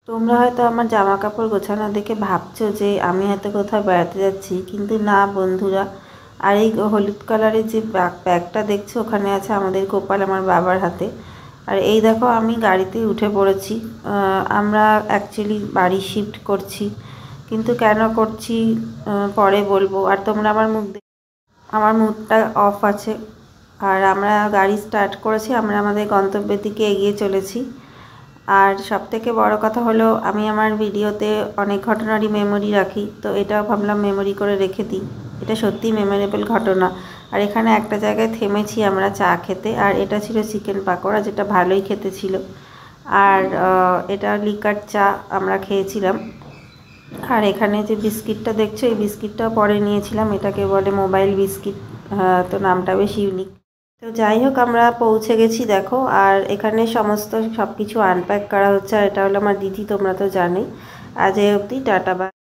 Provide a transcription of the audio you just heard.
তোমরা হয়তো আমার জামা কাপড় গোছানো দেখে ভাবছো যে আমি হয়তো কোথাও বেড়াতে যাচ্ছি, কিন্তু না বন্ধুরা। আর এই হলুদ কালারের যে ব্যাগটা দেখছো, ওখানে আছে আমাদের গোপাল, আমার বাবার হাতে। আর এই দেখো আমি গাড়িতে উঠে পড়েছি। আমরা অ্যাকচুয়ালি বাড়ি শিফট করছি, কিন্তু কেন করছি পরে বলবো। আর তোমরা আমার মুডটা অফ আছে। আর আমরা গাড়ি স্টার্ট করেছি, আমরা আমাদের গন্তব্যের দিকে এগিয়ে চলেছি। আর সবথেকে বড় কথা হলো, আমি আমার ভিডিওতে অনেক ঘটনারই মেমোরি রাখি, তো এটাও ভাবলাম মেমোরি করে রেখে দিই। এটা সত্যিই মেমোরেবল ঘটনা। আর এখানে একটা জায়গায় থেমেছি আমরা চা খেতে, আর এটা ছিল চিকেন পাকোড়া, যেটা ভালোই খেতে ছিল। আর এটা লিকার চা আমরা খেয়েছিলাম। আর এখানে যে বিস্কিটটা দেখছো, এই বিস্কিটটাও পরে নিয়েছিলাম, এটাকে বলে মোবাইল বিস্কিট। তো নামটা বেশ ইউনিক। তো যাই হোক, আমরা পৌঁছে গেছি দেখো। আর এখানে সমস্ত সব কিছু আনপ্যাক করা হচ্ছে। আর এটা হলো আমার দিদি, তোমরা তো জানোই। আজ এই অবধি, টাটা বাই।